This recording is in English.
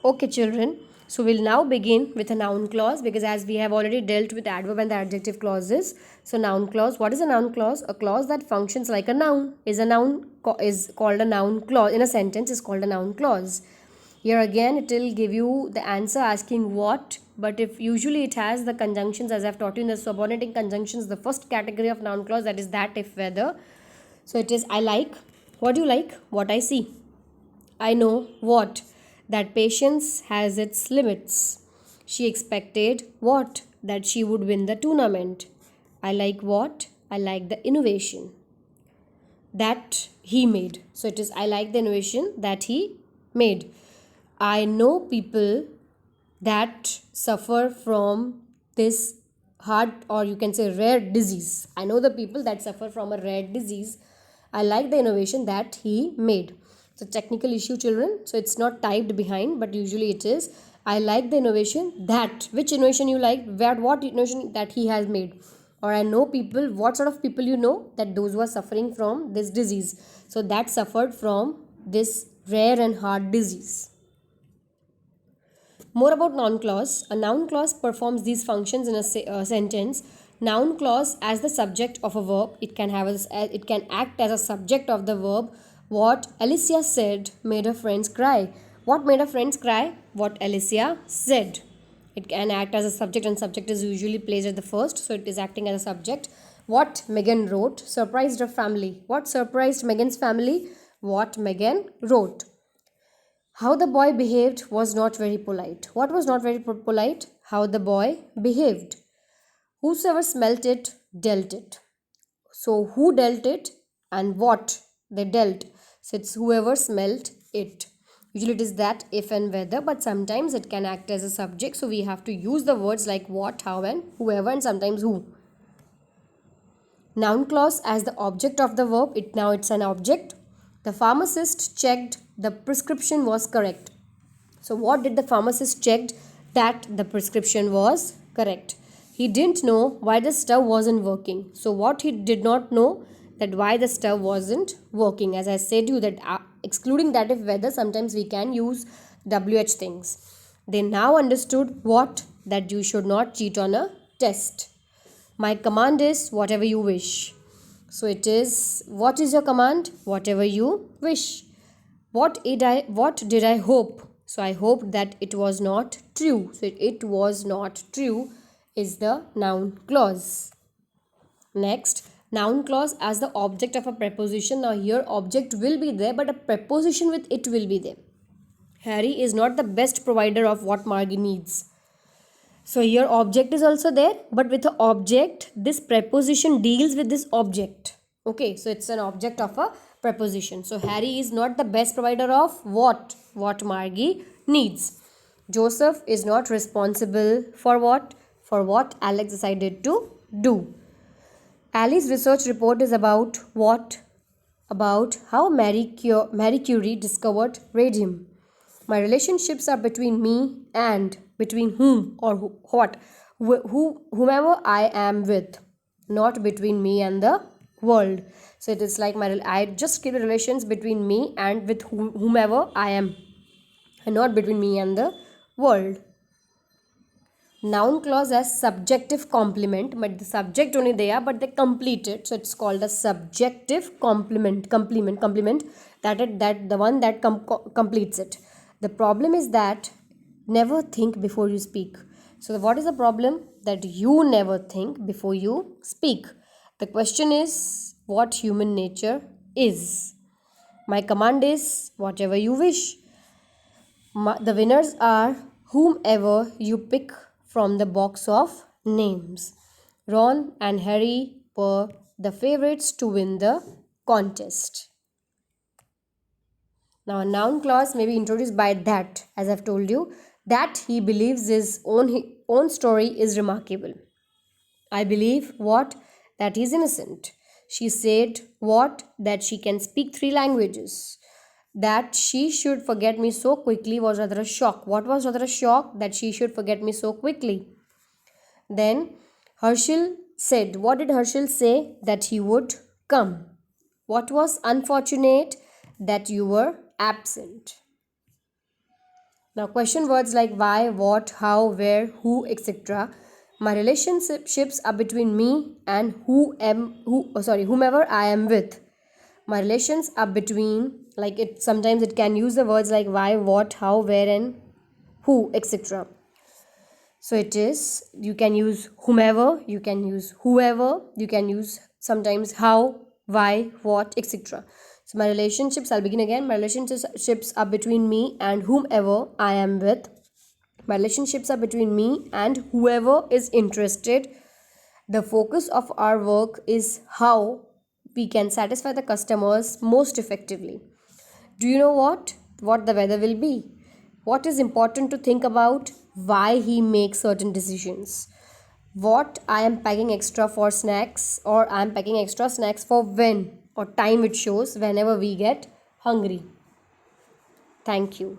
Okay, children. So we'll now begin with a noun clause because as we have already dealt with the adverb and the adjective clauses. So noun clause. What is a noun clause? A clause that functions like a noun is called a noun clause. In a sentence is called a noun clause. Here again it will give you the answer asking what, but if usually it has the conjunctions as I've taught you in the subordinating conjunctions, the first category of noun clause, that is that, if, whether. So it is I like. What do you like? What I see. I know what? That patience has its limits. She expected what? That she would win the tournament. I like what? I like the innovation that he made. So it is I like the innovation that he made. I know people that suffer from this hard, or you can say rare disease. I know the people that suffer from a rare disease. I like the innovation that he made. It's a technical issue, children, so it's not typed behind, but usually it is. I like the innovation that. Which innovation you like? What innovation that he has made? Or I know people. What sort of people you know? That those who are suffering from this disease. So that suffered from this rare and hard disease. More about noun clause. A noun clause performs these functions in a sentence. Noun clause as the subject of a verb. It can act as a subject of the verb. What Alicia said made her friends cry. What made her friends cry? What Alicia said. It can act as a subject, and subject is usually placed at the first, so it is acting as a subject. What Megan wrote surprised her family. What surprised Megan's family? What Megan wrote. How the boy behaved was not very polite. What was not very polite? How the boy behaved. Whosoever smelt it dealt it. So who dealt it and what they dealt. So it's whoever smelt it. Usually it is that, if and whether, but sometimes it can act as a subject. So we have to use the words like what, how, and whoever, and sometimes who. Noun clause as the object of the verb. It's an object. The pharmacist checked the prescription was correct. So what did the pharmacist checked? That the prescription was correct. He didn't know why the stove wasn't working. So what he did not know, that why the stove wasn't working. As I said you that excluding that if whether, sometimes we can use WH things. They now understood what? That you should not cheat on a test. My command is whatever you wish. So it is, what is your command? Whatever you wish. What did I hope? So I hoped that it was not true. So it was not true is the noun clause. Next, noun clause as the object of a preposition. Now here object will be there, but a preposition with it will be there. Harry is not the best provider of what Margie needs. So here object is also there, but with the object, this preposition deals with this object. Okay, so it's an object of a preposition. So Harry is not the best provider of what? What Margie needs. Joseph is not responsible for what? For what Alex decided to do. Ali's research report is about what? About how Marie Curie discovered radium. My relationships are between me and between whom or what, whomever I am with, not between me and the world. So it is like I just keep the relations between me and with whomever I am, and not between me and the world. Noun clause as subjective complement, but the subject only there, but they complete it, so it's called a subjective complement. That the one that completes it. The problem is that never think before you speak. So what is the problem? That you never think before you speak. The question is what human nature is. My command is whatever you wish. The winners are whomever you pick from the box of names. Ron and Harry were the favorites to win the contest. Now, a noun clause may be introduced by that, as I've told you, that he believes his own story is remarkable. I believe what? That he is innocent. She said what? That she can speak 3 languages. That she should forget me so quickly was rather a shock. What was rather a shock? That she should forget me so quickly. Then Herschel said, what did Herschel say? That he would come. What was unfortunate? That you were absent. Now, question words like why, what, how, where, who, etc. My relationships are between me and whomever I am with. My relations are between, like it sometimes it can use the words like why, what, how, where, and who, etc. So it is, you can use whomever, you can use whoever, you can use sometimes how, why, what, etc. So my relationships, I'll begin again. My relationships are between me and whomever I am with. My relationships are between me and whoever is interested. The focus of our work is how we can satisfy the customers most effectively. Do you know what the weather will be? What is important to think about? Why he makes certain decisions? What I am packing extra for snacks, or I am packing extra snacks for when, or time it shows whenever we get hungry. Thank you.